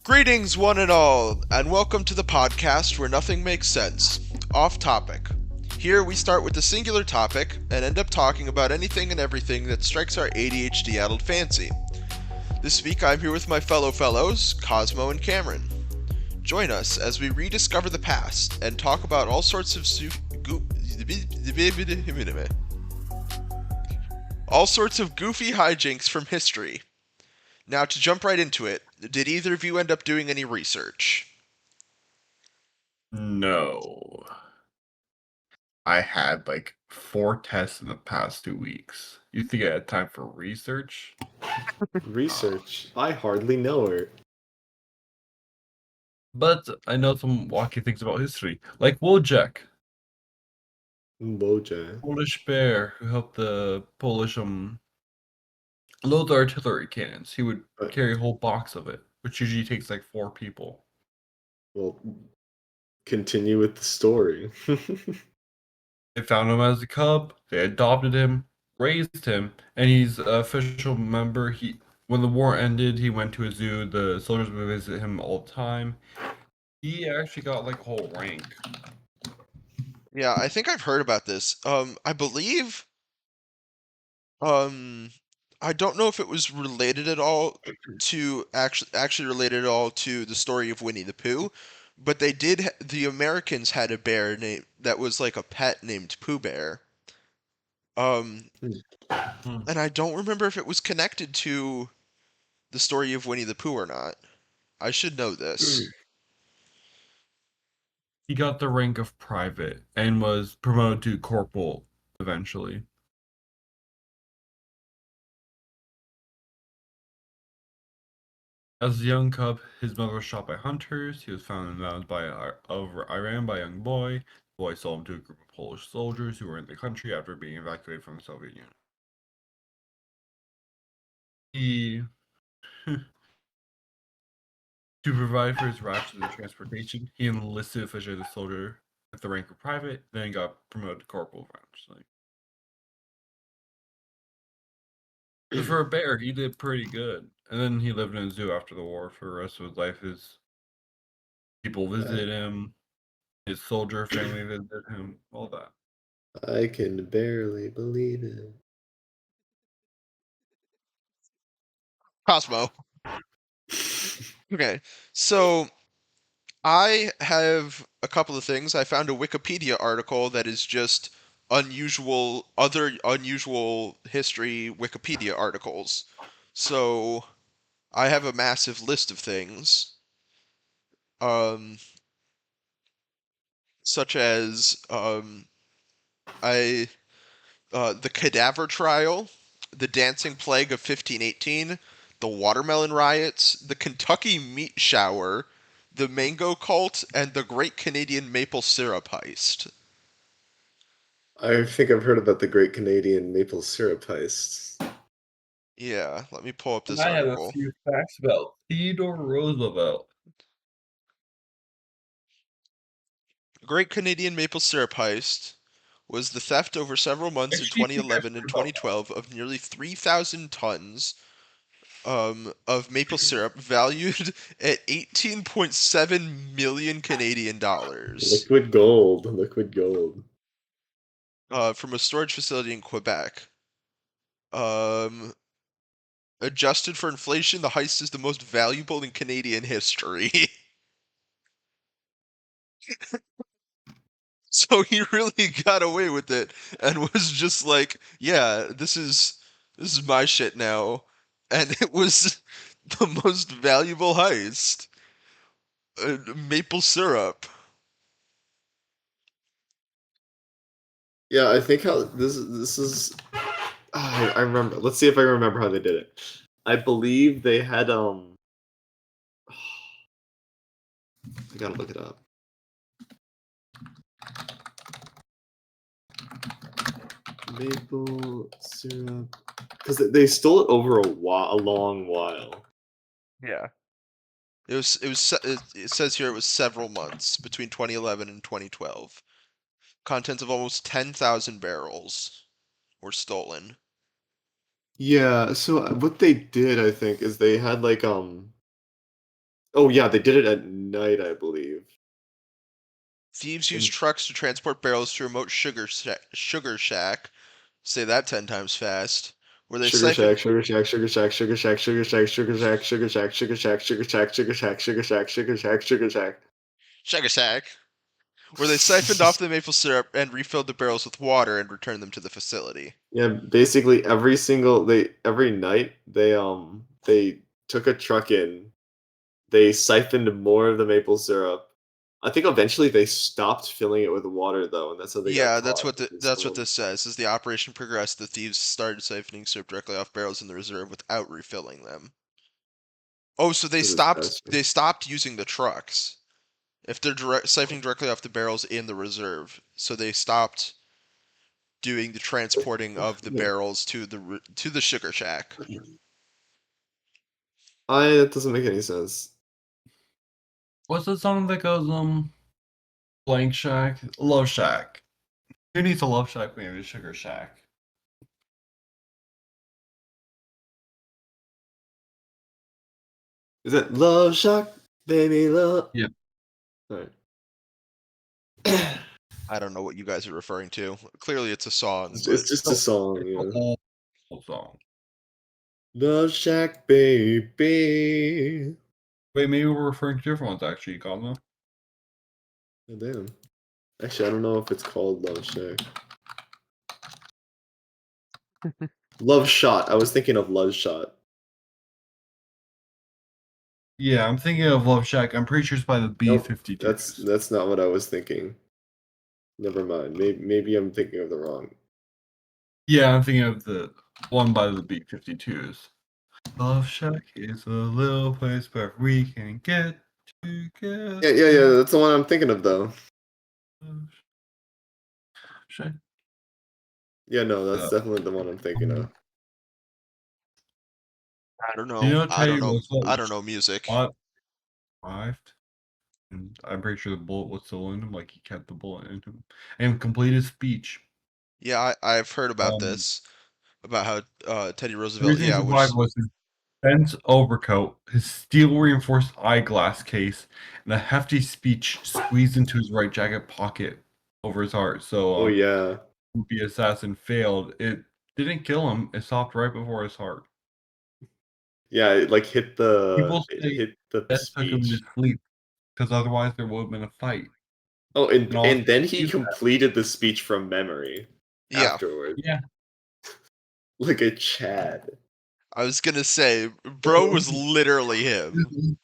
Greetings, one and all, and welcome to the podcast where nothing makes sense. Off topic. Here we start with a singular topic and end up talking about anything and everything that strikes our ADHD addled fancy. This week I'm here with my fellow fellows, Cosmo and Cameron. Join us as we rediscover the past and talk about all sorts of all sorts of goofy hijinks from history. Now, to jump right into it, did either of you end up doing any research? No. I had like 4 tests in the past 2 weeks. You think I had time for research? Research. I hardly know her. But I know some wacky things about history, like Wojciech, Boja. Polish bear who helped the Polish load the artillery cannons. He would But, carry a whole box of it, which usually takes like 4 people. well, continue with the story. They found him as a cub. They adopted him, raised him, and he's an official member. When the war ended, he went to a zoo. The soldiers would visit him all the time. He actually got like a whole rank. Yeah, I think I've heard about this. I believe, um, I don't know if it was related at all to actually related at all to the story of Winnie the Pooh, but the Americans had a bear named that was like a pet named Pooh Bear. Um, Hmm. and I don't remember if it was connected to the story of Winnie the Pooh or not. I should know this. He got the rank of private and was promoted to corporal eventually. As a young cub, his mother was shot by hunters. He was found in the mountains over Iran by a young boy. The boy sold him to a group of Polish soldiers who were in the country after being evacuated from the Soviet Union. He, to provide for his rations and transportation, he enlisted officially as a soldier at the rank of private, then got promoted to corporal eventually. So for a bear, he did pretty good. And then he lived in a zoo after the war for the rest of his life. His people visited him, his soldier family visited him, all that. I can barely believe it. Cosmo. Okay, so I have a couple of things. I found a Wikipedia article that is just other unusual history Wikipedia articles. So I have a massive list of things, um, such as I the cadaver trial, the dancing plague of 1518, the watermelon riots, the Kentucky meat shower, the mango cult, and the Great Canadian Maple Syrup Heist. I think I've heard about the Great Canadian Maple Syrup Heist. Yeah, let me pull up And this I have a article. few facts about Theodore Roosevelt. Great Canadian Maple Syrup Heist was the theft over several months in Actually, I think I've 2011 and heard about 2012 of nearly 3,000 tons of maple syrup valued at 18.7 million Canadian dollars Liquid gold. Liquid gold. from a storage facility in Quebec. Um, Adjusted for inflation, the heist is the most valuable in Canadian history. So he really got away with it and was just like, "Yeah, this is my shit now," and it was the most valuable heist. Maple syrup. Yeah, I think how this is. I remember. Let's see if I remember how they did it. I believe they had I gotta look it up. Maple syrup. Because they stole it over a long while. Yeah. It says here it was several months between 2011 and 2012. Contents of almost 10,000 barrels were stolen. Yeah, so what they did, I think, is they had like Oh yeah, they did it at night, I believe. Thieves use And trucks to transport barrels to remote sugar shack. Say that 10 times fast. Where they Sugar siphon Shack, Sugar Shack, Sugar Shack, Sugar Shack, Sugar Shack, Sugar Shack, Sugar Shack, Sugar Shack, Sugar Shack, Sugar Shack, Sugar Shack, Sugar Shack, Sugar Shack. sugar shack. Where they siphoned off the maple syrup and refilled the barrels with water and returned them to the facility. Yeah, basically every night they took a truck in, they siphoned more of the maple syrup. I think eventually they stopped filling it with water though, and that's how they got Yeah, caught. that's what this says. As the operation progressed, the thieves started siphoning syrup directly off barrels in the reserve without refilling them. Oh, so Because it's faster. they stopped using the trucks. If they're siphoning directly off the barrels in the reserve, so they stopped doing the transporting of the Yeah. barrels to the sugar shack. That doesn't make any sense. What's the song that goes Blank Shack? Love Shack. Who needs a Love Shack when you have a Sugar Shack? Is it Love Shock, baby love? Yeah. Alright. I don't know what you guys are referring to. Clearly, it's a song, but It's just a So song, it's an yeah. old song. Love Shack, baby. Wait, maybe we're referring to different ones actually, Cosmo. Oh, damn. Actually, I don't know if it's called Love Shack. Love Shot. I was thinking of Love Shot. Yeah, I'm thinking of Love Shack. I'm pretty sure it's by the Nope, B-52s. that's not what I was thinking. Never mind. Maybe I'm thinking of the wrong. Yeah, I'm thinking of the one by the B-52s. Love Shack is a little place where we can get together. Yeah. That's the one I'm thinking of, though. Love Shack. Yeah, no, that's definitely the one I'm thinking of. I don't Do you know. know I don't Teddy know. Roosevelt I was don't know music. shot, arrived, and I'm pretty sure the bullet was still in him, like he kept the bullet in him, and completed his speech. Yeah, I've heard about Um, this, about how Teddy the Roosevelt, reason he yeah, survived was was his dense overcoat, his steel-reinforced eyeglass case, and a hefty speech squeezed into his right jacket pocket over his heart. So, Oh yeah, the assassin failed. It didn't kill him. It stopped right before his heart. yeah. It like People it say hit the that took him to speech. sleep because otherwise there would have been a fight. Oh, And also, and then he completed the speech from memory yeah. afterward, yeah. like a Chad. I was gonna say, bro was literally him.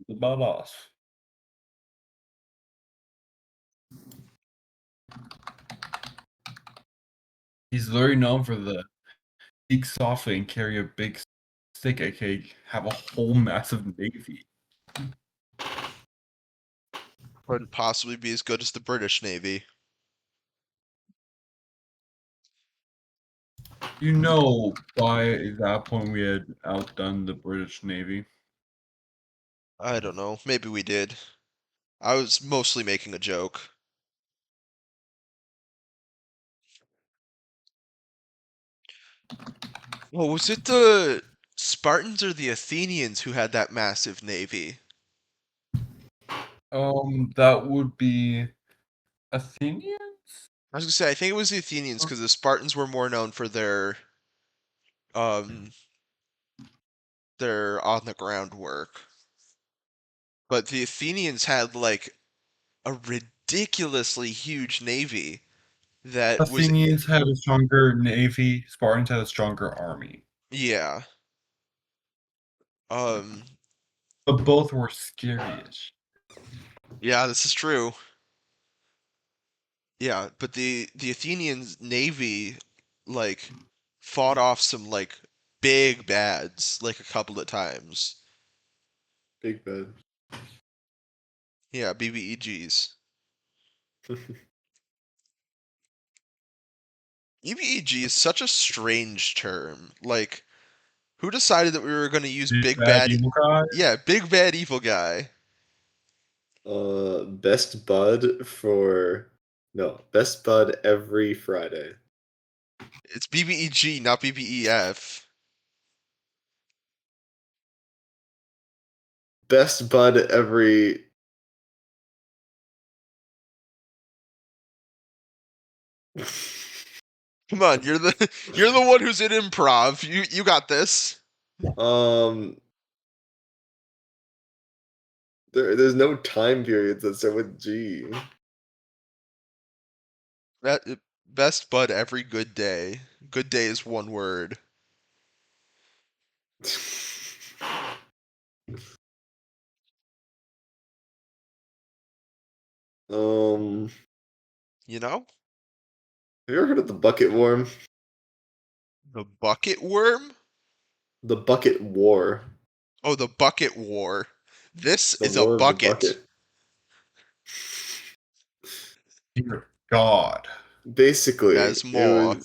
It's about us. He's very known for the speak softly and carry a big stick, aka have a whole massive navy. Couldn't possibly be as good as the British Navy. You know, by that point we had outdone the British Navy. I don't know. Maybe we did. I was mostly making a joke. Well, was it the Spartans or the Athenians who had that massive navy? That would be Athenians? I was gonna say, I think it was the Athenians because the Spartans were more known for um their on the ground work. But the Athenians had like a ridiculously huge navy that was, Athenians had a stronger navy, Spartans had a stronger army. yeah. Um, But both were scary-ish. yeah, this is true. Yeah, but the Athenians navy like fought off some like big bads like a couple of times. Big bad. Yeah, BBEGs. EBEG is such a strange term. Like, who decided that we were going to use Big big bad bad? evil guy? Yeah, big bad evil guy. Best bud for no best bud every Friday. It's BBEG, not BBEF. Best bud every. Come on, you're the one who's in improv. You got this. um, there's no time periods that start with G. That best bud every good day. Good day is one word. um, You know? have you ever heard of the bucket worm? The bucket worm? The bucket war. Oh, the bucket war. This The is a war of the bucket. bucket. Dear God. Basically, There's more.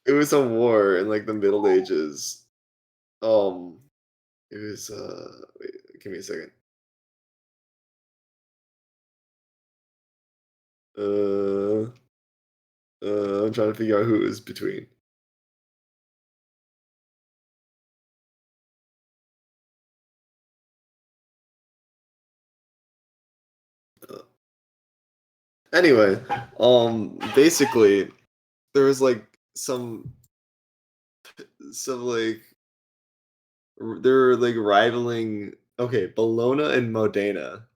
it was a war in like the Middle Ages. Um, it was wait, give me a second. Uh, I'm trying to figure out who it was between. Uh, anyway, basically, there was like some like they're like rivaling. Okay, Bologna and Modena.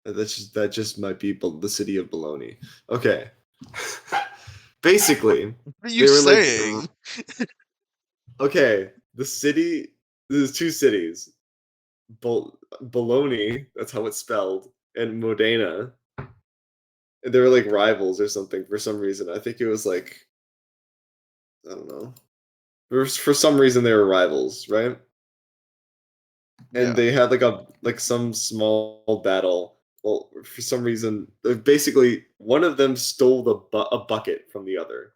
That just might be the city of Bologna. Okay. Basically, What are you they were like saying? okay, the city. There's two cities. Bologna, that's how it's spelled, and Modena. And they were like rivals or something for some reason. I think it was like I don't know. For some reason they were rivals, right? And Yeah. they had like some small battle. Well, for some reason, basically one of them stole a bucket from the other,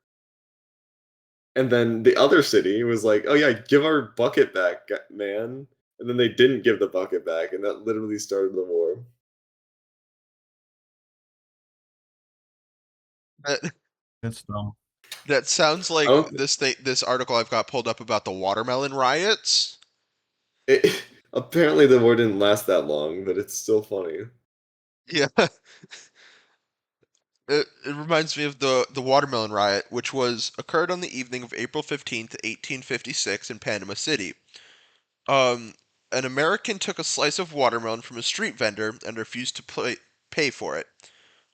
and then the other city was like, "Oh yeah, give our bucket back, man." And then they didn't give the bucket back, and that literally started the war. That, It's dumb. that sounds I like don't. this article I've got pulled up about the watermelon riots. Apparently, the war didn't last that long, but it's still funny. Yeah. It reminds me of the watermelon riot, which was occurred on the evening of April 15th, 1856 in Panama City. Um, an American took a slice of watermelon from a street vendor and refused to pay for it.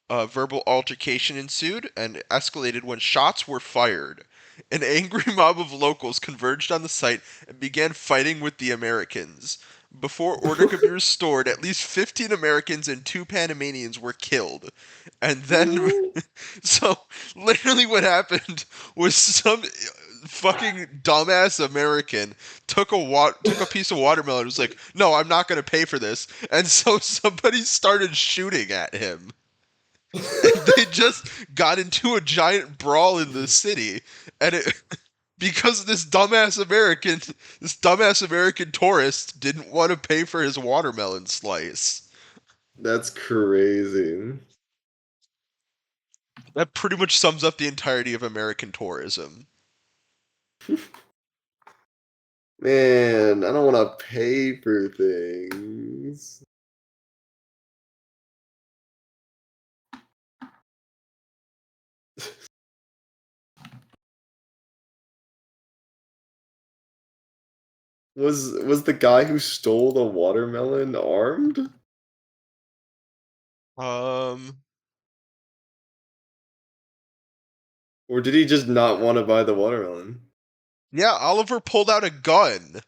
A verbal altercation ensued and escalated when shots were fired. An angry mob of locals converged on the site and began fighting with the Americans. Before order could be restored, at least 15 Americans and 2 Panamanians were killed. And then, so literally what happened was some fucking dumbass American took a piece of watermelon and was like, "No, I'm not going to pay for this." And so somebody started shooting at him. And they just got into a giant brawl in the city, and it because this dumbass American tourist didn't want to pay for his watermelon slice. That's crazy. That pretty much sums up the entirety of American tourism. Man, I don't want to pay for things. Was the guy who stole the watermelon armed? Um, Or did he just not want to buy the watermelon? yeah, Oliver pulled out a gun.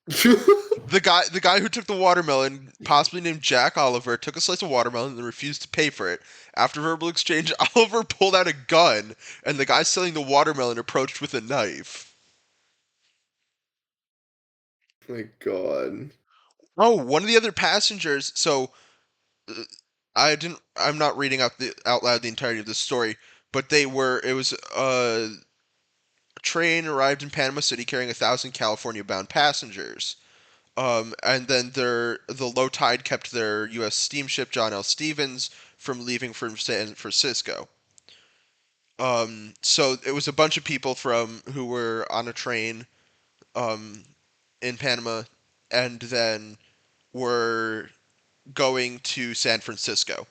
The guy who took the watermelon, possibly named Jack Oliver, took a slice of watermelon and refused to pay for it. After verbal exchange, Oliver pulled out a gun, and the guy selling the watermelon approached with a knife. My God. Oh, one of the other passengers. So uh, I'm not reading out loud the entirety of this story, but they were. It was a train arrived in Panama City carrying 1,000 California-bound passengers. And then the low tide kept their U.S. steamship John L. Stevens from leaving from San Francisco. So it was a bunch of people from who were on a train um, in Panama, and then were going to San Francisco.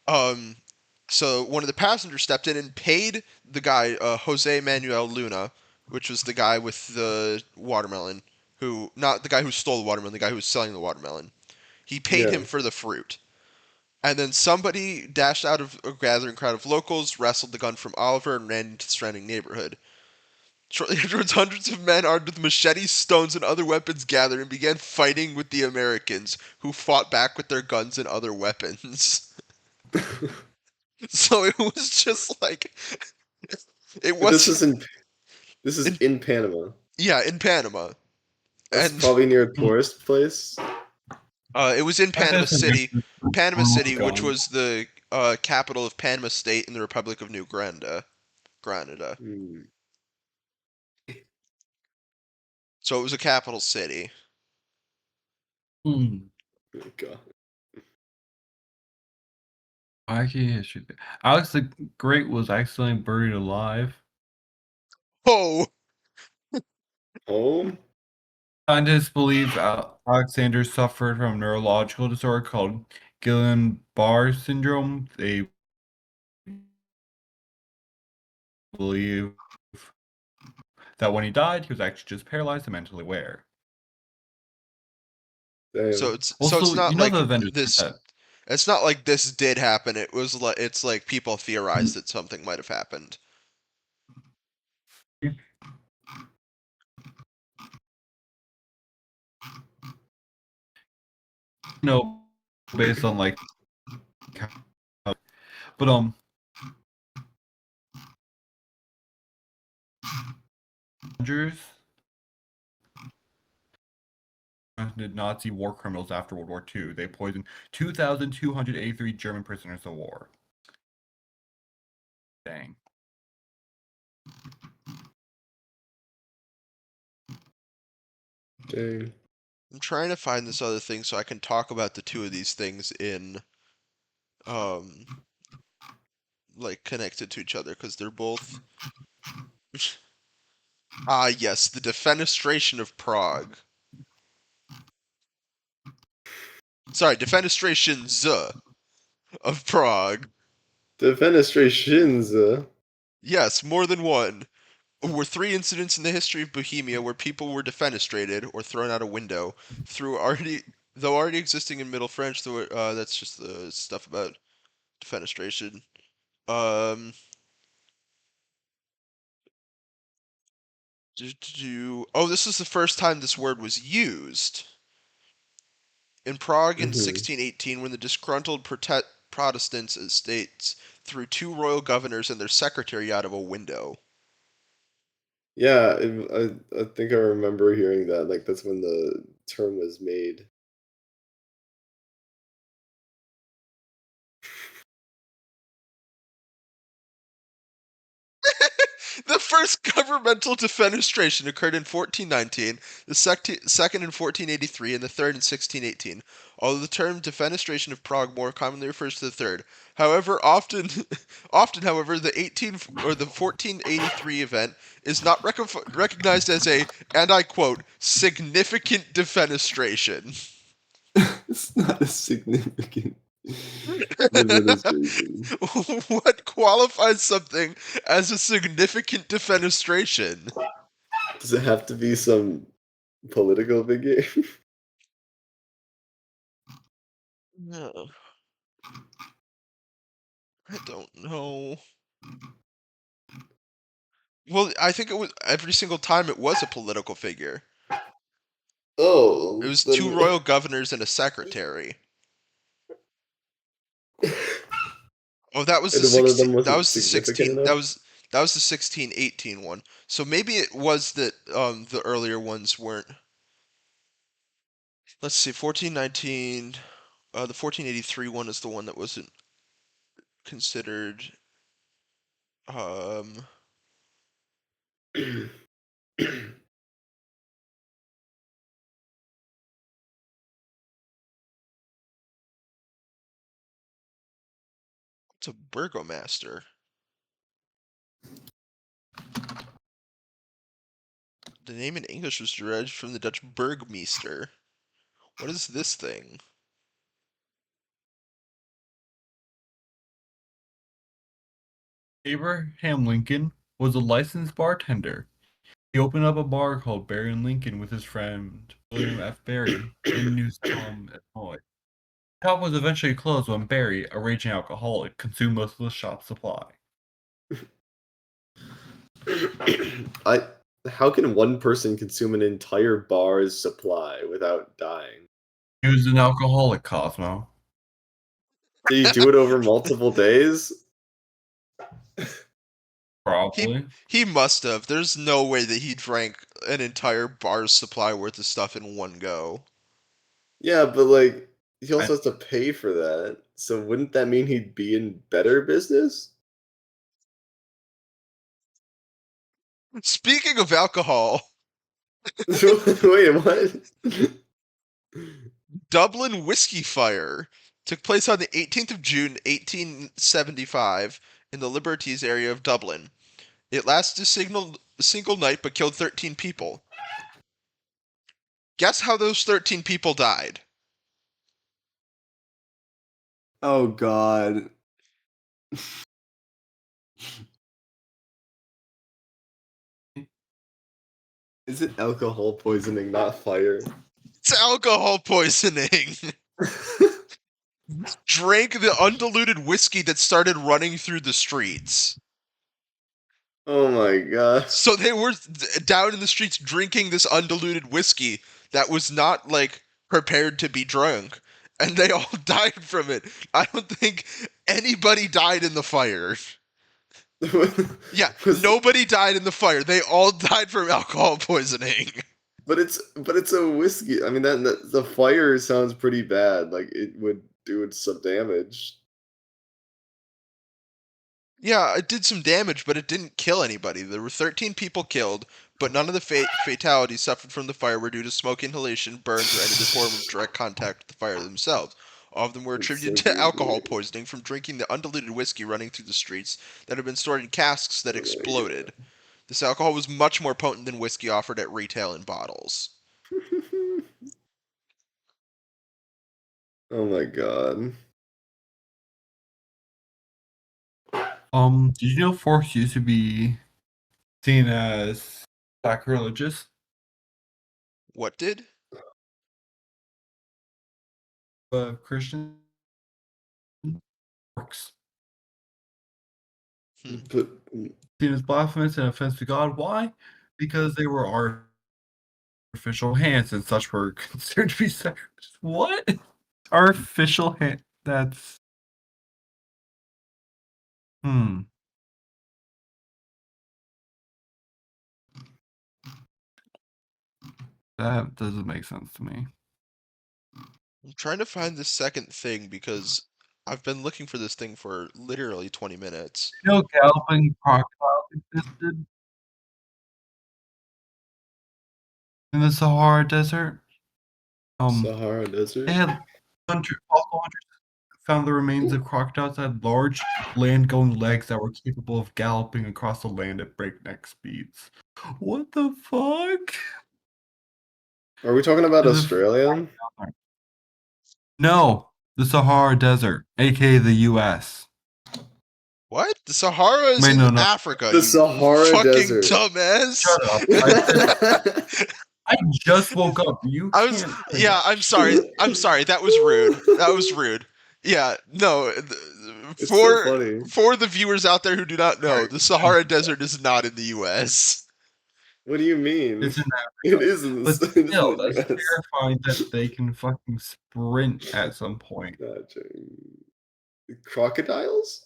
Um, so one of the passengers stepped in and paid the guy, Jose Manuel Luna, which was the guy with the watermelon, who not the guy who stole the watermelon, the guy who was selling the watermelon. He paid Yeah. him for the fruit. And then somebody dashed out of a gathering crowd of locals, wrestled the gun from Oliver, and ran into the surrounding neighborhood. Shortly afterwards, hundreds of men armed with machetes, stones, and other weapons gathered and began fighting with the Americans, who fought back with their guns and other weapons. So it was just like it But wasn't this is in in Panama. yeah in Panama, That's and probably near a tourist place. it was in I Panama guess it's City, which gone. was the capital of Panama State in the Republic of New Granada. Hmm. So it was a capital city. Hmm. Oh, God. I can't shoot that. Alex the Great was accidentally buried alive. Oh, Home? Scientists believe Alexander suffered from a neurological disorder called Guillain-Barré syndrome. They believe that when he died, he was actually just paralyzed and mentally aware. so Damn. it's Also, not you know like the Avengers this. are It's not like this did happen. It was like it's like people theorized that something might have happened. dead. You know, based on like, but Avengers did Nazi war criminals after World War II. They poisoned 2,283 German prisoners of war. Dang. Dang. I'm trying to find this other thing so I can talk about the two of these things in um like connected to each other because they're both yes, the defenestration of Prague. Sorry, defenestrations of Prague. Defenestrations. Yes, more than one. Were three incidents in the history of Bohemia where people were defenestrated or thrown out a window through already existing in Middle French. That's just the stuff about defenestration. Um, oh, this is the first time this word was used in Prague in Mm-hmm. 1618 when the disgruntled Protestants estates threw two royal governors and their secretary out of a window. Yeah, I think I remember hearing that. Like that's when the term was made. The first governmental defenestration occurred in 1419, the second in 1483, and the third in 1618. Although the term defenestration of Prague more commonly refers to the third. However, however, the 1483 event is not recognized as a, and I quote, significant defenestration. It's not a significant administration. What qualifies something as a significant defenestration? Does it have to be some political figure? No, I don't know. Well, I think it was every single time it was a political figure. It Oh, was two then. royal governors and a secretary. Oh, that was the And one of 16. them That wasn't was the significant 16. enough? That was the 1618 one. So maybe it was that the earlier ones weren't. Let's see, 1419. The 1483 one is the one that wasn't considered. Um, it's a burgomaster. The name in English was derived from the Dutch burgmeester. What is this thing? Abraham Lincoln was a licensed bartender. He opened up a bar called Barry and Lincoln with his friend William F. Barry in New Salem, Illinois. The shop was eventually closed when Barry, a raging alcoholic, consumed most of the shop's supply. How can one person consume an entire bar's supply without dying? He was an alcoholic, Cosmo. Did you do it over multiple days? Probably. He must have. There's no way that he drank an entire bar's supply worth of stuff in one go. Yeah, but like he I- also has to pay for that. So wouldn't that mean he'd be in better business? Speaking of alcohol, Wait, what? Dublin Whiskey Fire took place on the 18th of June, 1875, in the Liberties area of Dublin. It lasted a single night but killed 13 people. Guess how those 13 people died? Oh God. Is it alcohol poisoning, not fire? It's alcohol poisoning. Drank the undiluted whiskey that started running through the streets. Oh my God. So they were down in the streets drinking this undiluted whiskey that was not like prepared to be drunk, and they all died from it. I don't think anybody died in the fire. Yeah, Was- nobody died in the fire. They all died from alcohol poisoning. but it's a whiskey. I mean that the fire sounds pretty bad. Like it would do it some damage. Yeah, it did some damage, but it didn't kill anybody. There were 13 people killed, but none of the fatalities suffered from the fire were due to smoke inhalation, burns, or any other form of direct contact with the fire themselves. All of them were It's attributed so to alcohol goofy. poisoning from drinking the undiluted whiskey running through the streets that had been stored in casks that Oh my exploded. This alcohol was much more potent than whiskey offered at retail in bottles. God. Oh my God. Did you know forks used to be seen as sacrilegious? What did? Christian forks But seen as blasphemous and offense to God. Why? Because they were artificial hands, and such were considered to be sacrilegious. What? Artificial hand? That's That doesn't make sense to me. I'm trying to find this second thing because I've been looking for this thing for literally 20 minutes. You know, galloping crocodiles existed in the Sahara Desert. Sahara Desert. They had fossil hunters found the remains of crocodiles that had large land-going legs that were capable of galloping across the land at breakneck speeds. What the fuck? Are we talking about There's a Australia? No, the Sahara Desert, aka the U.S. What? The Sahara is Wait, in no. Africa, The you Sahara fucking Desert. dumbass. Shut up. I just woke up. You I was, can't. yeah, I'm sorry. I'm sorry. That was rude. That was rude. Yeah, no. It's so funny. For the viewers out there who do not know, the Sahara Desert is not in the U.S. What do you mean? It's in It is in But the, it is still, in the that's US. terrifying that they can fucking sprint at some point. Gotcha. Crocodiles?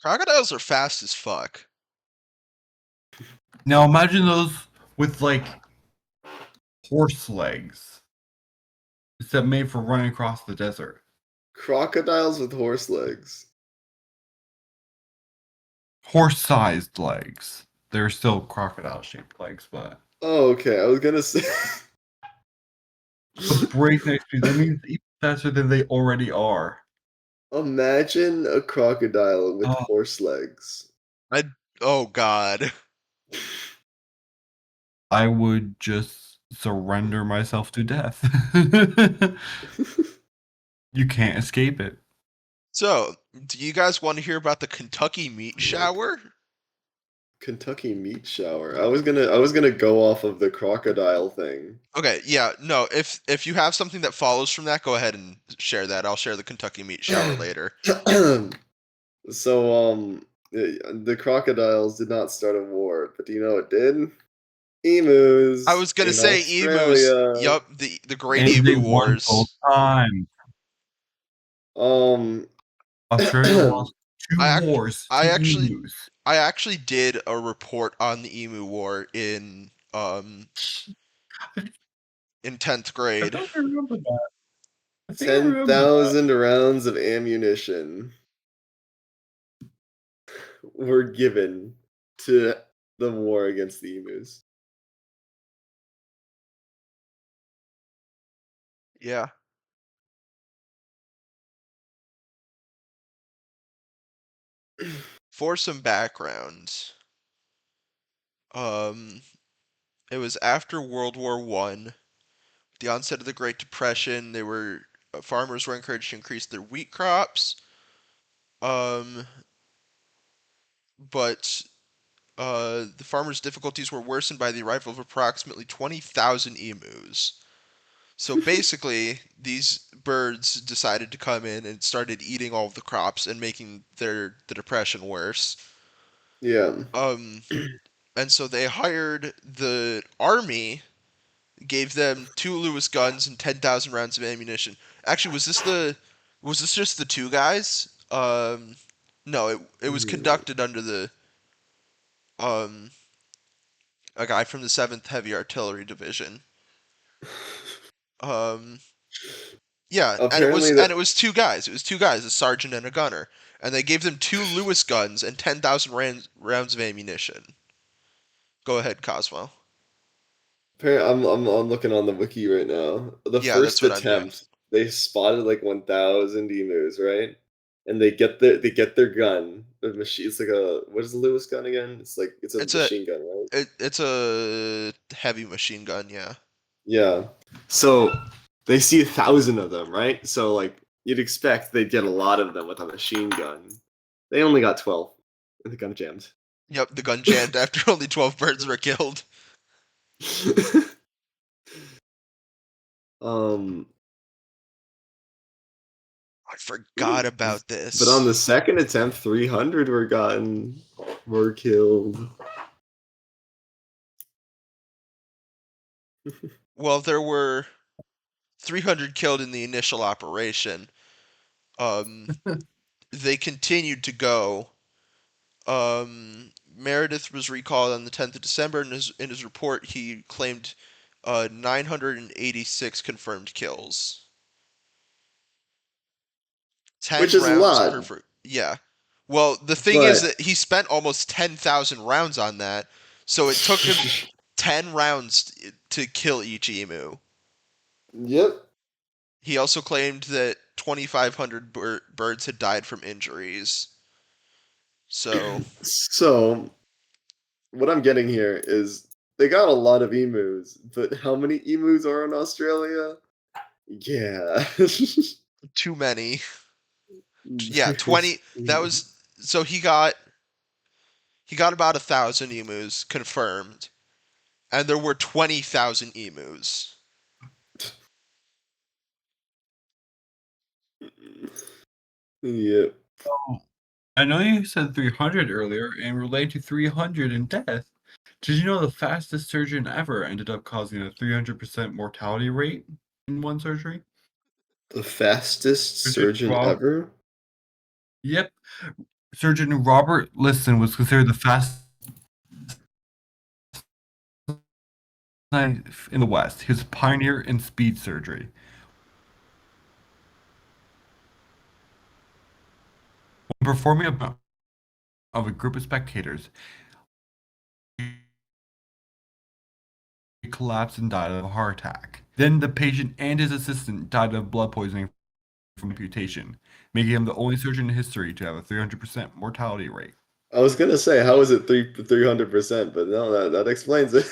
Crocodiles are fast as fuck. Now imagine those with like horse legs, except made for running across the desert. Crocodiles with horse legs. Horse-sized legs. They're still crocodile-shaped legs, but Oh, okay. I was gonna say. a breakneck speed. That means even faster than they already are. Imagine a crocodile with Oh. horse legs. Oh God. I would just surrender myself to death. You can't escape it. So, do you guys want to hear about the Kentucky meat shower? Kentucky meat shower. I was gonna go off of the crocodile thing. Okay, yeah, no. If you have something that follows from that, go ahead and share that. I'll share the Kentucky meat shower later. So the crocodiles did not start a war, but do you know what did? I Emus was gonna in say emus. Australia. Yup, the Great And they Emu won both Wars. times. Um Australia lost two I ac- wars I to actually emus. I actually did a report on the Emu War in 10th I grade. feel like I remember that. I think I remember that. 10,000 rounds of ammunition were given to the war against the emus. Yeah. For some background, um, it was after World War One, the onset of the Great Depression. Farmers were encouraged to increase their wheat crops, um, but the farmers' difficulties were worsened by the arrival of approximately 20,000 emus. So basically, these birds decided to come in and started eating all of the crops and making the depression worse. Yeah. Um, and so they hired the army, gave them 2 Lewis guns and 10,000 rounds of ammunition. Actually, was this just the two guys? No, it was Hmm. conducted under the um a guy from the 7th Heavy Artillery Division. Um, yeah, Apparently and that it was two guys. It was two guys, a sergeant and a gunner, and they gave them 2 Lewis guns and 10,000 rounds of ammunition. Go ahead, Cosmo. I'm looking on the wiki right now. The Yeah, that's first what I'm doing. attempt, they spotted like 1,000 emus, right? And they get their gun. The machine. It's like a what is the Lewis gun again? It's a It's a machine gun, right? it's a heavy machine gun. Yeah. Yeah. So they see 1,000 of them, right? So like you'd expect they'd get a lot of them with a machine gun. They only got 12, and the gun jammed. Yep, the gun jammed after only 12 birds were killed. um, I forgot about but on the this. second attempt, 300 were killed. Well, there were 300 killed in the initial operation. Um, they continued to go. Meredith was recalled on the 10th of December. In his report, he claimed 986 confirmed kills. Which 10 is a rounds lot, per. Yeah. Well, the thing is but that he spent almost 10,000 rounds on that, so it took him 10 rounds to kill each emu. yep. He also claimed that 2,500 birds had died from injuries. So, So what I'm getting here is they got a lot of emus, but how many emus are in Australia? Yeah. too many. Yeah, 20. That was. So he got about 1,000 emus confirmed, and there were 20,000 emus. Yep. I know you said 300 earlier and related to 300 in death. Did you know the fastest surgeon ever ended up causing a 300% mortality rate in one surgery? The fastest Surgeon surgeon Rob, ever? yep, Surgeon Robert Liston was considered the fastest in the West. He was a pioneer in speed surgery. When performing of a group of spectators, he collapsed and died of a heart attack. Then the patient and his assistant died of blood poisoning from amputation, making him the only surgeon in history to have a 300% mortality rate. I was gonna say, how is it 300%? But no, that explains it.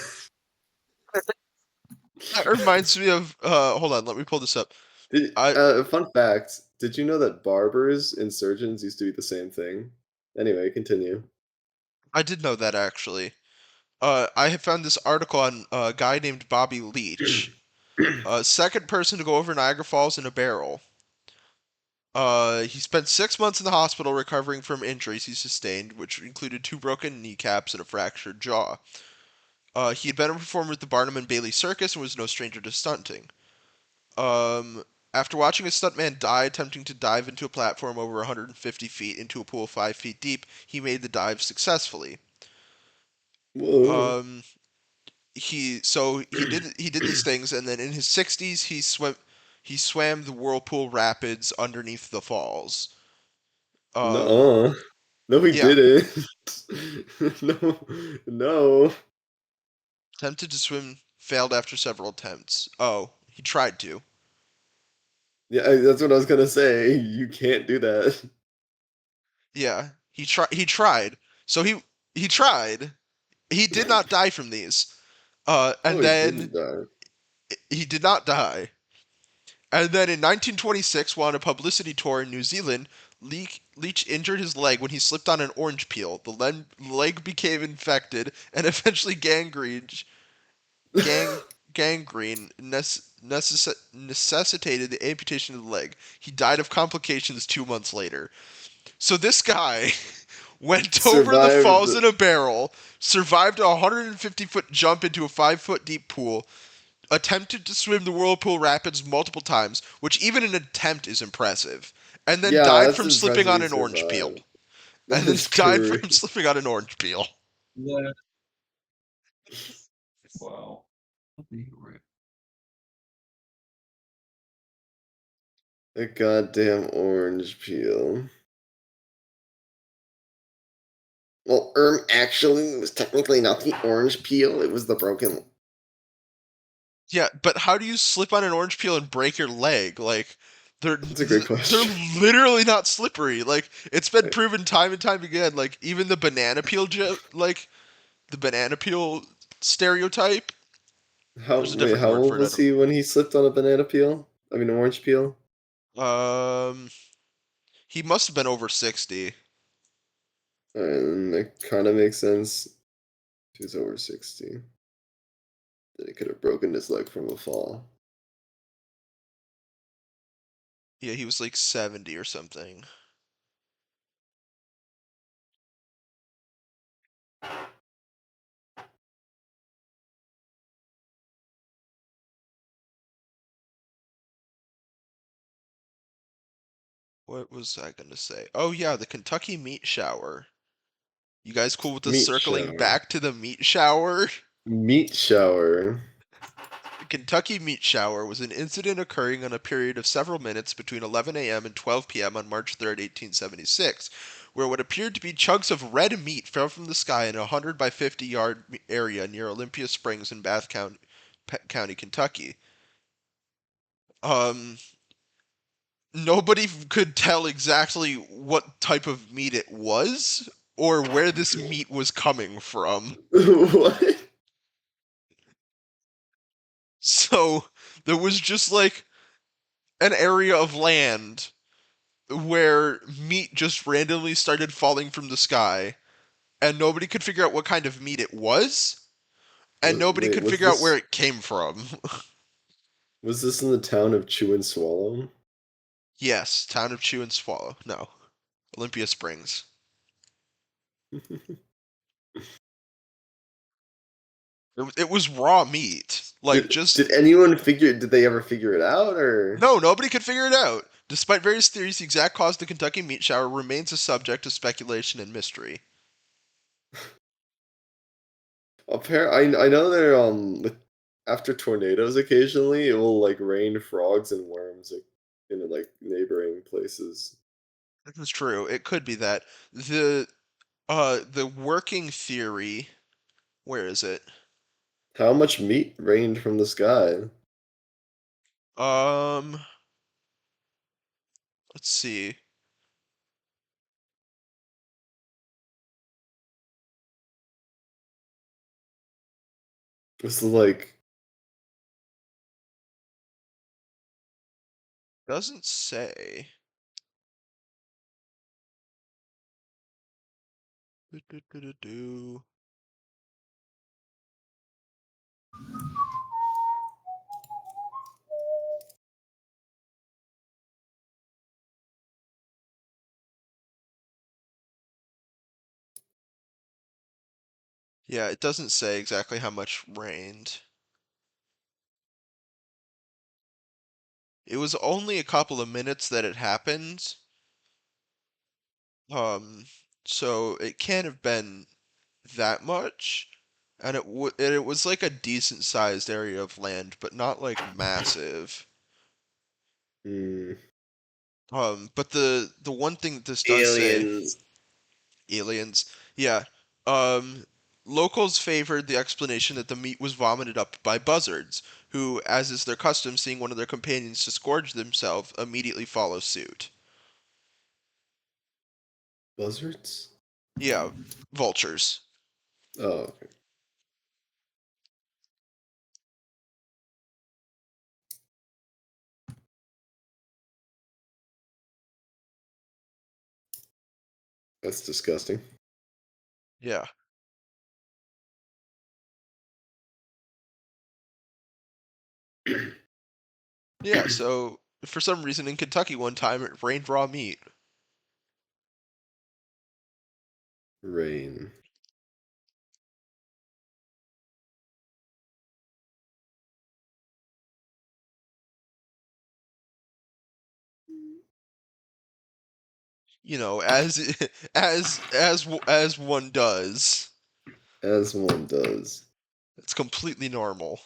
That reminds me of hold on, let me pull this up. Fun fact: did you know that barbers and surgeons used to be the same thing? Anyway, continue. I did know that actually. I have found this article on a guy named Bobby Leach, second person to go over Niagara Falls in a barrel. He spent 6 months in the hospital recovering from injuries he sustained, which included two broken kneecaps and a fractured jaw. He had been a performer at the Barnum and Bailey Circus and was no stranger to stunting. Um, After watching a stuntman die attempting to dive into a platform over 150 feet into a pool 5 feet deep, he made the dive successfully. Whoa. Um, he did these things, and then in his 60s he swam the whirlpool rapids underneath the falls. Um, No, no, he yeah, didn't. No, no. attempted to swim, failed after several attempts. Oh, he tried to. Yeah, that's what I was gonna say. You can't do that. Yeah, he tried. So he tried. He did not die from these. No, And he then didn't die. he did not die. And then in 1926, while on a publicity tour in New Zealand, Leach injured his leg when he slipped on an orange peel. The leg became infected and eventually gang, gangrene necessitated the amputation of the leg. He died of complications 2 months later. So this guy went over the Survived. falls in a barrel, survived a 150-foot jump into a 5 foot deep pool, attempted to swim the whirlpool rapids multiple times, which even an attempt is impressive, and then Yeah, died that's from slipping impressive. on He an orange peel. survived. And That then is died from great. slipping on an orange peel. Yeah. Wow. Right. A goddamn orange peel. Well, actually, it was technically not the orange peel. It was the broken. Yeah, but how do you slip on an orange peel and break your leg? Like, they're That's a great they're question. literally not slippery. Like, it's been proven time and time again. Like, even the banana peel, like the banana peel stereotype. There's a different How word old for it. I was he when he slipped on a banana peel? I mean, orange peel. don't. He must have been over 60. And it kind of makes sense. He was over 60. Then he could have broken his leg from a fall. Yeah, he was like 70 or something. What was I gonna say? Oh yeah, the Kentucky meat shower. You guys cool with the Meat circling shower. back to the meat shower? Meat shower. The Kentucky meat shower was an incident occurring on a period of several minutes between 11 a.m. and 12 p.m. on March 3rd, 1876, where what appeared to be chunks of red meat fell from the sky in a 100 by 50-yard area near Olympia Springs in Bath County, Kentucky. Um, Nobody could tell exactly what type of meat it was or where this meat was coming from. What? So there was just like an area of land where meat just randomly started falling from the sky, and nobody could figure out what kind of meat it was, and nobody Wait, could figure out where it came from. was this in the town of Chew and Swallow? Yes, town of Chew and Swallow. No, Olympia Springs. It was raw meat. Like, just. Did anyone figure? Did they ever figure it out, or? No, nobody could figure it out. Despite various theories, the exact cause of the Kentucky meat shower remains a subject of speculation and mystery. I know they're after tornadoes occasionally it will like rain frogs and worms like, in like neighboring places. This is true. It could be that. The working theory, where is it? How much meat rained from the sky? Um, let's see. It's like Doesn't say. Do-do-do-do-do. Yeah, it doesn't say exactly how much rained. It was only a couple of minutes that it happened. Um, so it can't have been that much. And it was like a decent sized area of land, but not like massive. mm, But the one thing that this does say, aliens. aliens, yeah. Um, locals favored the explanation that the meat was vomited up by buzzards, who, as is their custom, seeing one of their companions disgorge themselves, immediately follow suit. Buzzards? Yeah, vultures. Oh, okay. That's disgusting. Yeah. Yeah, so for some reason in Kentucky one time it rained raw meat. Rain. You know, as as one does. As one does. It's completely normal.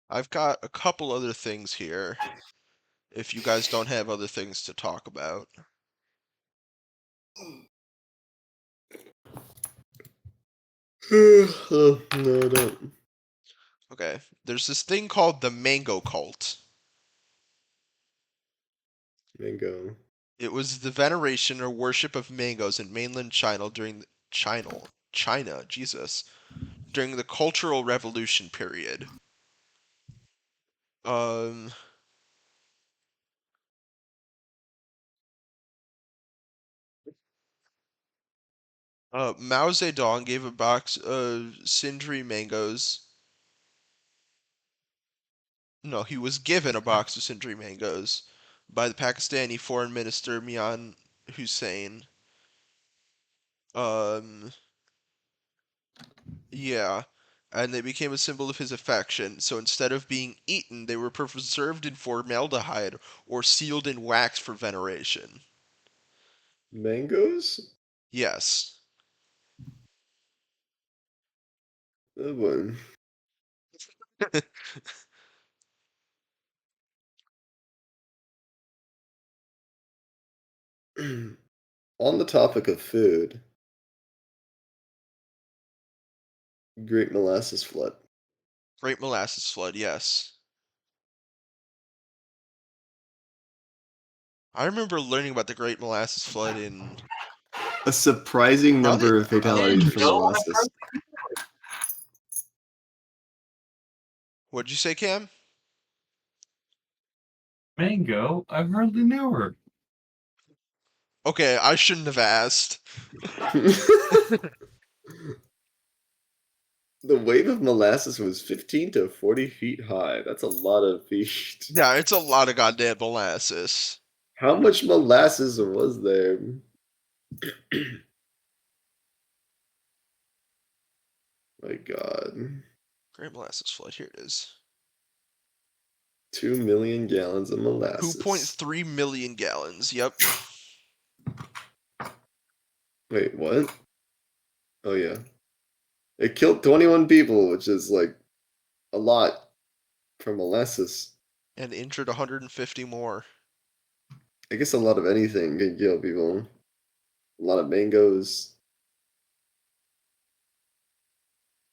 I've got a couple other things here if you guys don't have other things to talk about. No, I don't. Okay. There's this thing called the mango cult. Mango. It was the veneration or worship of mangoes in mainland China China, Jesus, during the Cultural Revolution period. Um Mao Zedong gave a box of Sindri mangoes. No, he was given a box of Sindri mangoes by the Pakistani Foreign Minister Mian Hussein. Um, yeah, and they became a symbol of his affection. So instead of being eaten, they were preserved in formaldehyde or sealed in wax for veneration. Mangoes? Yes. That one. On the topic of food, Great Molasses Flood. Great Molasses Flood, yes. I remember learning about the Great Molasses Flood in A surprising probably number of probably fatalities from Mango? I've molasses. what'd you say, Cam? Mango? I've hardly knew her. Okay, I shouldn't have asked. The wave of molasses was 15 to 40 feet high. That's a lot of feet. Yeah, it's a lot of goddamn molasses. How much molasses was there? My God. Great Molasses Flood, here it is. 2 million gallons of molasses. 2.3 million gallons. Yep. Wait, what? Oh, yeah. It killed 21 people, which is like a lot for molasses. And injured 150 more. I guess a lot of anything can kill people. A lot of mangoes.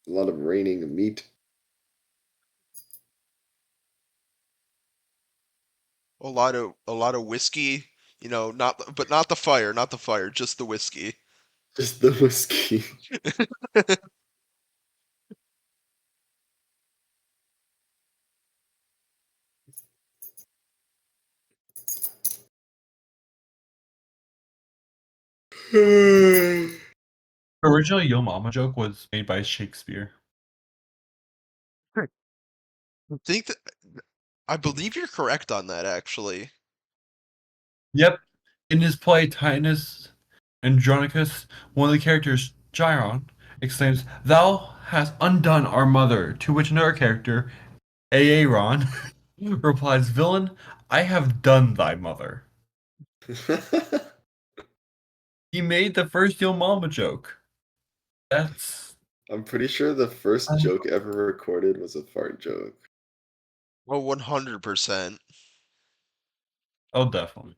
A lot of raining meat. A lot of whiskey. Not the fire, not the fire, just the whiskey. Just the whiskey. The original Yo Mama joke was made by Shakespeare. think that I believe you're correct on that, actually. Yep. In his play Titus Andronicus, one of the characters, Chiron, exclaims, "Thou hast undone our mother," to which another character, Aaron, replies, "Villain, I have done thy mother." He made the first Yo Mama joke. That's I'm pretty sure the first joke ever recorded was a fart joke. Oh, 100%. oh definitely.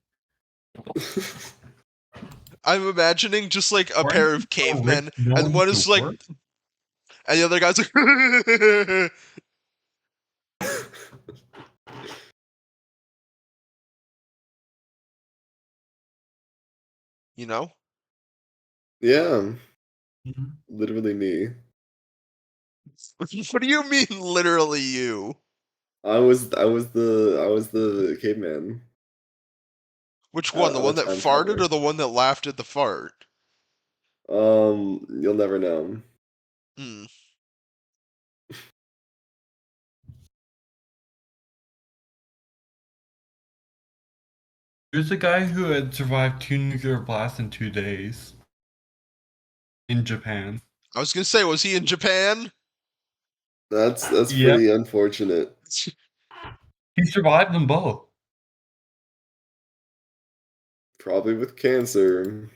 I'm imagining just like a Weren't pair you of so rich cavemen, no and one one to is like, work? and the other guy's like, you know? Yeah, Mhm. literally me. What do you mean, literally you? I was the caveman. Which one? The I'm a one that time farted or traveler. the one that laughed at the fart? You'll never know. Hmm. There's a guy who had survived 2 nuclear blasts in 2 days in Japan. I was gonna say, was he in Japan? That's Yep. pretty unfortunate. He survived them both. Probably with cancer.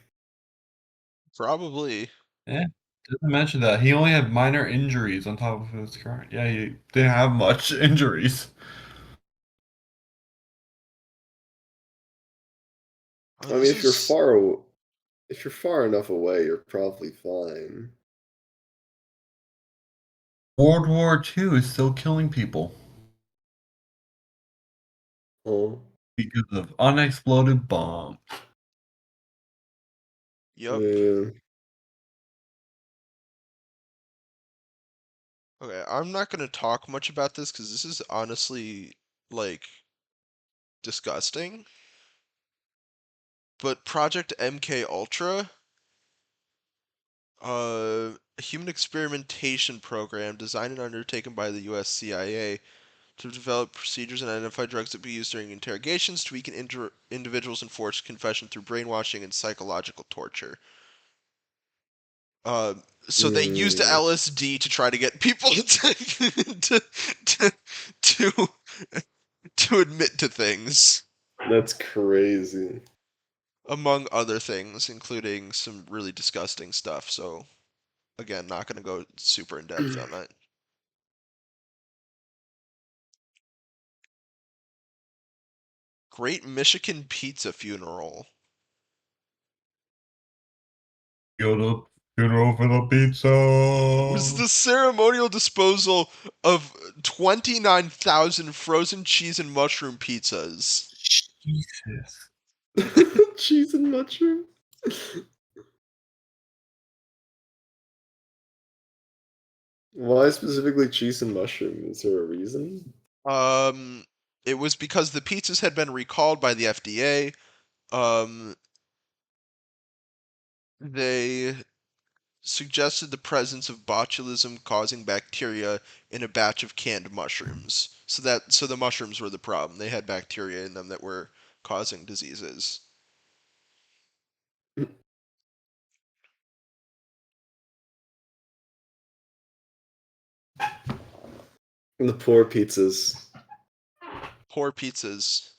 Probably. Yeah. Didn't mention that. He only had minor injuries on top of his current. Yeah, he didn't have much injuries. Oh, I mean, this is if you're far enough away, you're probably fine. World War II is still killing people Oh, because of unexploded bombs. Yup. yeah. Okay, I'm not gonna talk much about this because this is honestly like disgusting. But Project MK Ultra, a human experimentation program designed and undertaken by the U.S. CIA to develop procedures and identify drugs that be used during interrogations to weaken individuals and force confession through brainwashing and psychological torture. Uh, so they used Mm, LSD to try to get people to to to admit to things, that's crazy. among other things, including some really disgusting stuff. So again, not going to go super in depth on that. Great Michigan Pizza Funeral. Go to funeral for the Was pizza. the ceremonial disposal of 29,000 frozen cheese and mushroom pizzas. Jesus. Cheese and mushroom. Why specifically cheese and mushroom? Is there a reason? Um, it was because the pizzas had been recalled by the FDA. Um, they suggested the presence of botulism causing bacteria in a batch of canned mushrooms. So the mushrooms were the problem. They had bacteria in them that were causing diseases. And the poor pizzas. Poor pizzas.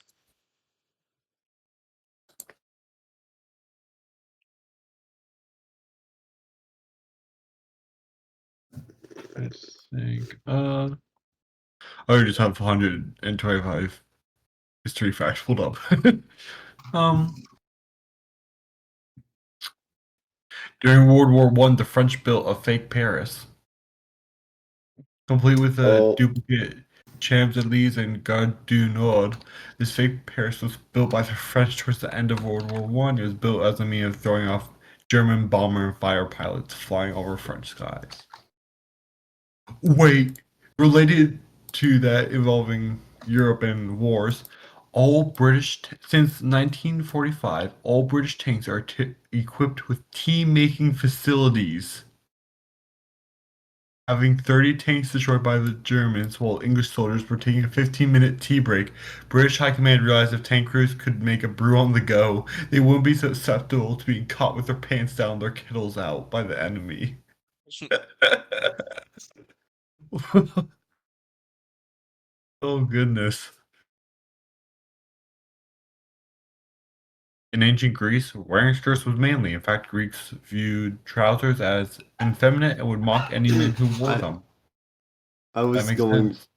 I think. I just have 125 history facts pulled up. um, During World War I, the French built a fake Paris. complete with Oh. duplicate Champs-Élysées and Gare du Nord. This fake Paris was built by the French towards the end of World War One. It was built as a means of throwing off German bomber and fighter pilots flying over French skies. Wait, related to that involving Europe and wars, since 1945, all British tanks are equipped with tea-making facilities. Having 30 tanks destroyed by the Germans while English soldiers were taking a 15-minute tea break, British High Command realized if tank crews could make a brew on the go, they wouldn't be susceptible to being caught with their pants down, their kettles out by the enemy. Oh goodness. In ancient Greece, wearing skirts was manly. In fact, Greeks viewed trousers as effeminate and would mock any men who wore them. I That was makes going sense.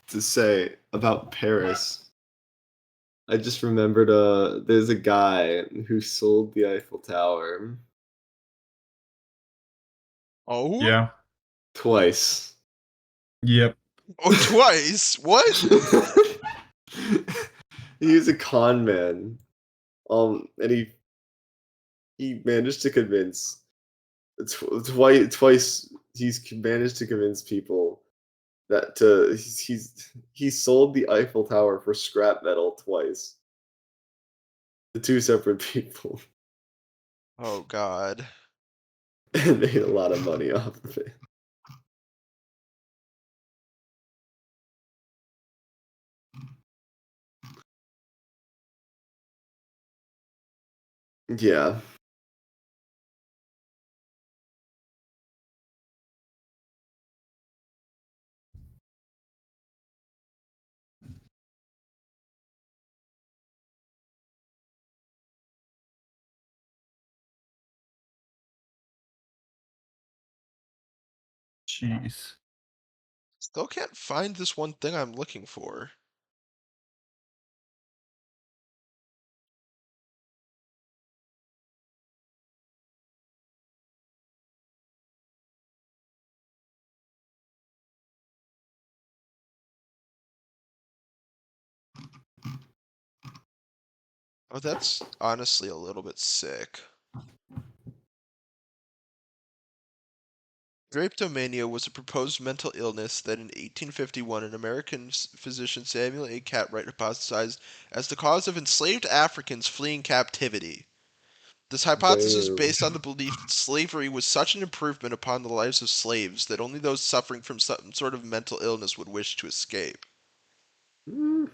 to say about Paris. I just remembered there's a guy who sold the Eiffel Tower Oh? Yeah. twice. Yep. Oh, twice? What? He was a con man. And he managed to convince twice he's managed to convince people that he sold the Eiffel Tower for scrap metal twice to two separate people Oh, God. and made a lot of money off of it. Yeah. Jeez. Still can't find this one thing I'm looking for. Oh, that's honestly a little bit sick. Drapetomania was a proposed mental illness that in 1851 an American physician Samuel A. Cartwright hypothesized as the cause of enslaved Africans fleeing captivity. This hypothesis is Damn. based on the belief that slavery was such an improvement upon the lives of slaves that only those suffering from some sort of mental illness would wish to escape. Mm.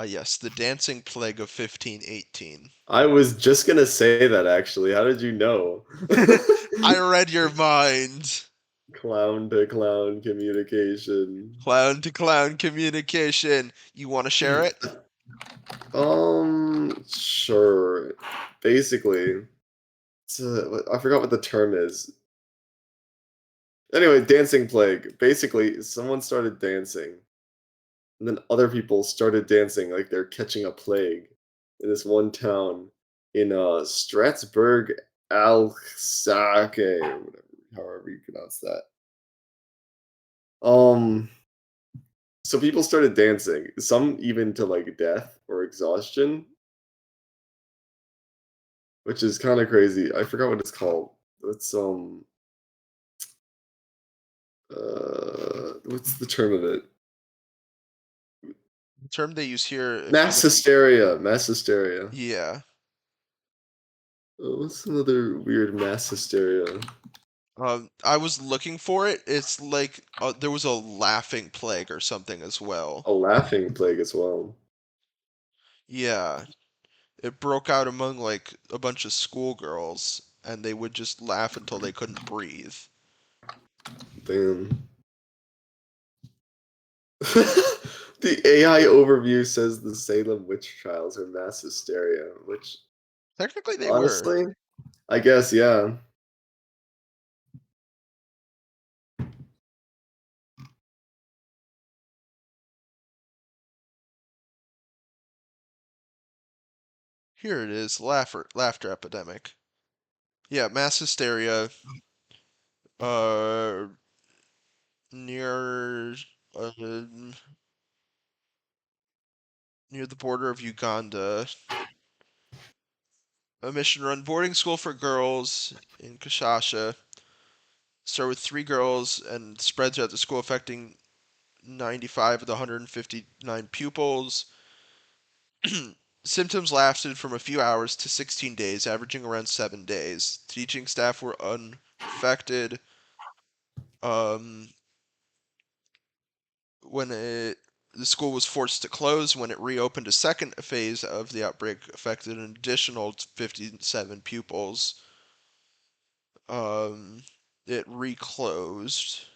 Yes, the dancing plague of 1518. I was just gonna say that actually. How did you know? I read your mind. Clown to clown communication. Clown to clown communication. You want to share it? Sure. Basically, I forgot what the term is. Anyway, dancing plague. Basically, someone started dancing, and then other people started dancing like they're catching a plague in this one town in Strasbourg, Alsace, whatever, however you pronounce that. Um, so people started dancing, some even to like death or exhaustion, which is kind of crazy. I forgot what it's called. It's what's the term of it? The term they use here, if you're Mass looking. hysteria. Mass hysteria. Yeah. What's another weird mass hysteria? I was looking for it. It's like there was a laughing plague or something as well. A laughing plague as well. Yeah. It broke out among like a bunch of schoolgirls, and they would just laugh until they couldn't breathe. Damn. The AI overview says the Salem witch trials are mass hysteria, which Technically, they were. honestly, I guess, yeah. Here it is. Laughter epidemic. Yeah, mass hysteria. Uh, near uh, near the border of Uganda. A mission-run boarding school for girls in Kashasha. Start with 3 girls and spread throughout the school, affecting 95 of the 159 pupils. Symptoms lasted from a few hours to 16 days, averaging around 7 days. Teaching staff were unaffected. Um, when the school was forced to close, when it reopened, a second phase of the outbreak affected an additional 57 pupils. It reclosed.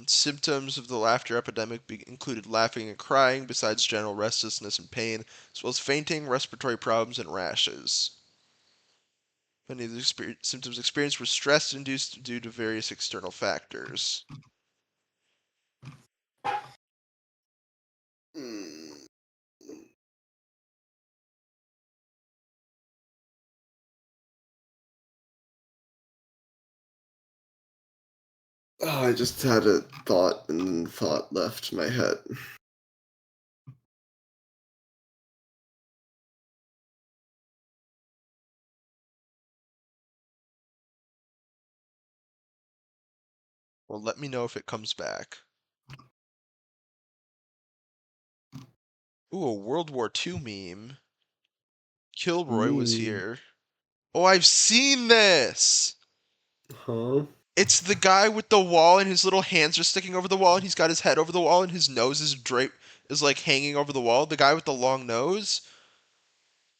Symptoms of the laughter epidemic included laughing and crying, besides general restlessness and pain, as well as fainting, respiratory problems, and rashes. Many of the symptoms experienced were stress-induced due to various external factors. Hmm. Oh, I just had a thought and thought left my head. Well, let me know if it comes back. Ooh, a World War II meme. Kilroy was here. Oh, I've seen this! Huh? It's the guy with the wall and his little hands are sticking over the wall and he's got his head over the wall and his nose is like hanging over the wall. The guy with the long nose.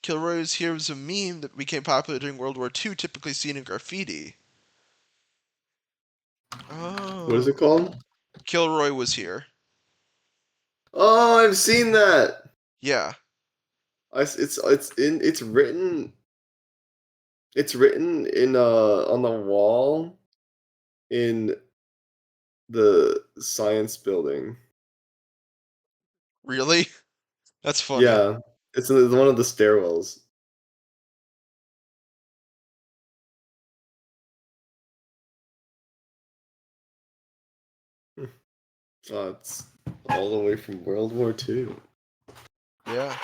Kilroy was here was a meme that became popular during World War II, typically seen in graffiti. What is it Oh. called? Kilroy was here. Oh, I've seen that. Yeah. It's written in on the wall in the science building. Really? That's funny. Yeah, it's in one of the stairwells. Oh, it's all the way from World War II. Yeah.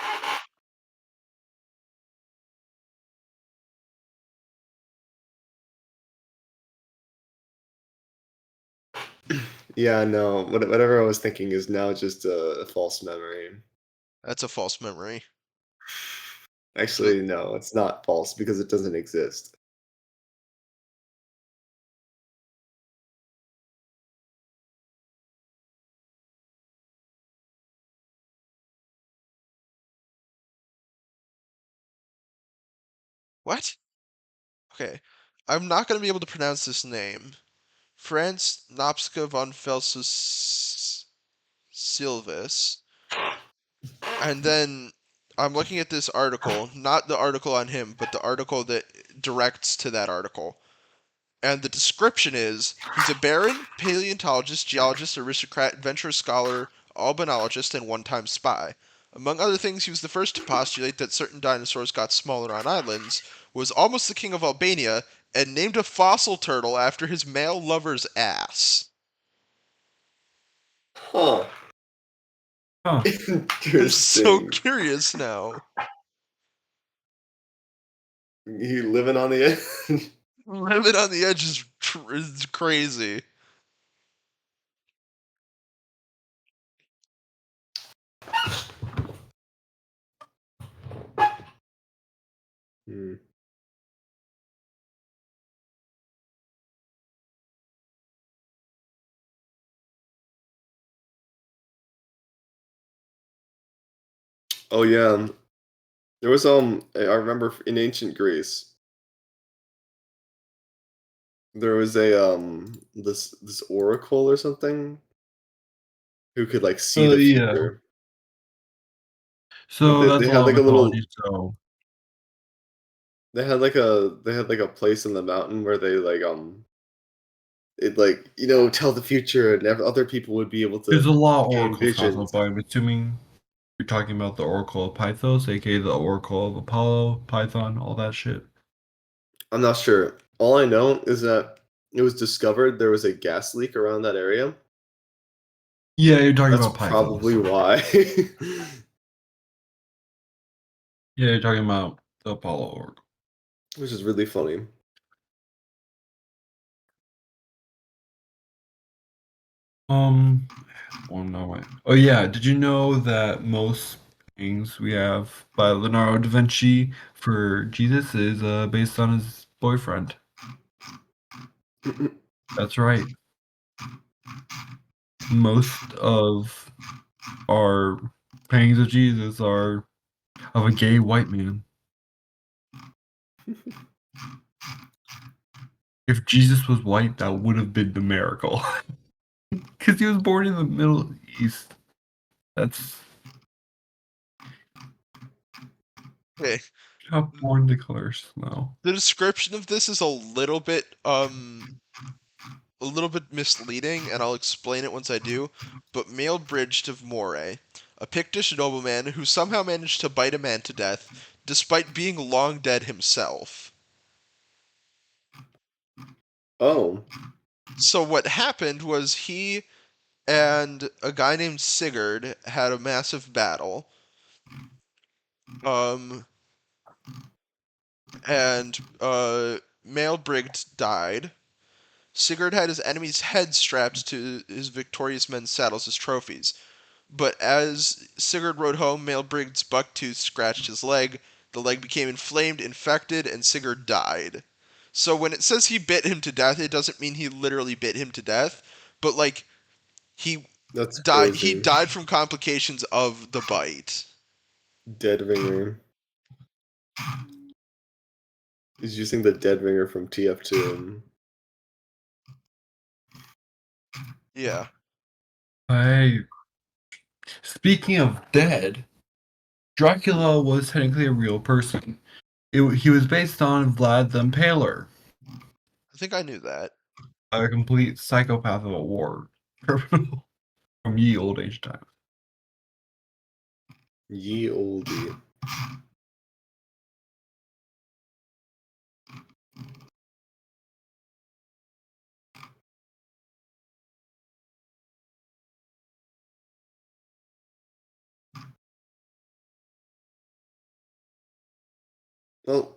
Yeah, no, whatever I was thinking is now just a false memory. That's a false memory. So, Actually, no, it's not false because it doesn't exist. what? Okay. I'm not going to be able to pronounce this name. Franz Nopska von Felsus Silvis. And then I'm looking at this article, not the article on him, but the article that directs to that article. And the description is he's a baron, paleontologist, geologist, aristocrat, adventurer, scholar, albinologist, and one time spy. Among other things, he was the first to postulate that certain dinosaurs got smaller on islands, was almost the king of Albania, and named a fossil turtle after his male lover's ass. Huh. Huh. I'm so Interesting. curious now. You living on the edge? Living on the edge is crazy. Hmm. Oh yeah, there was I remember in ancient Greece there was a this oracle or something who could like see the Yeah. future. But So that's they a had lot of like a mythology. little So they had like a place in the mountain where they like it like tell the future, and other people would be able to There's a lot of gain oracles talking visions. about, but I'm assuming you're talking about the Oracle of Pythos, aka the Oracle of Apollo, Python, all that shit. I'm not sure. All I know is that it was discovered there was a gas leak around that area. Yeah, you're talking That's about Pythos. probably why. Yeah, you're talking about the Apollo Oracle. Which is really funny. Oh no, wait. Oh yeah, did you know that most paintings we have by Leonardo da Vinci for Jesus is based on his boyfriend? That's right. Most of our paintings of Jesus are of a gay white man. If Jesus was white, that would have been the miracle. Because he was born in the Middle East. That's Okay. how born the colors now. The description of this is a little bit misleading, and I'll explain it once I do. But Mailbridged of Moray, a Pictish nobleman who somehow managed to bite a man to death, despite being long dead himself. Oh. So what happened was he and a guy named Sigurd had a massive battle. And Maelbrigd died. Sigurd had his enemy's head strapped to his victorious men's saddles as trophies. But as Sigurd rode home, Maelbrigd's bucktooth scratched his leg. The leg became inflamed, infected, and Sigurd died. So when it says he bit him to death, it doesn't mean he literally bit him to death, but like he That's died. He crazy. died from complications of the bite. Dead ringer. He's using the dead ringer from TF2. Yeah. Hey, speaking of dead, Dracula was technically a real person. He was based on Vlad the Impaler, I think I knew that. a complete psychopath of a war criminal from ye old age time. Ye oldie. Well,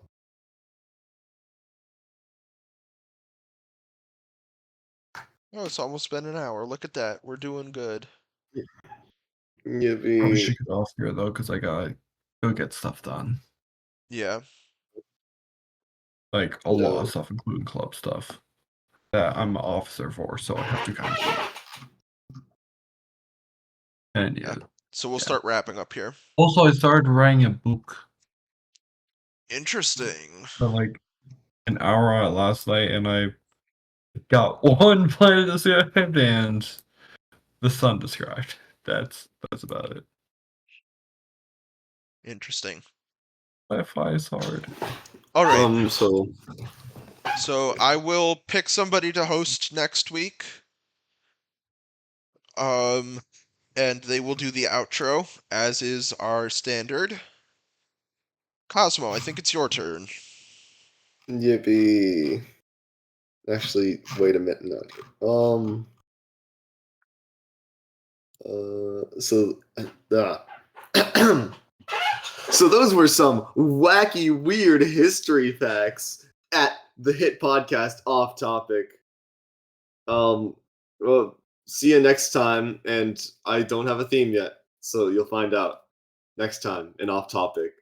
Oh, it's almost been an hour. Look at that. We're doing good. Probably yippee. should get off here though, because I gotta go get stuff done. Yeah. Like a lot No. of stuff, including club stuff that I'm an officer for, so I have to kind of. And yeah. So we'll Yeah. start wrapping up here. Also, I started writing a book Interesting. for like an hour on it last night, and I got one planet described and the sun described. That's about it. Interesting. Sci-fi is hard. All right. So I will pick somebody to host next week. And they will do the outro, as is our standard. Cosmo, I think it's your turn. yippee. Actually, wait a minute. No. So, so those were some wacky, weird history facts at the hit podcast Off Topic. Well, see you next time, and I don't have a theme yet, so you'll find out next time in Off Topic.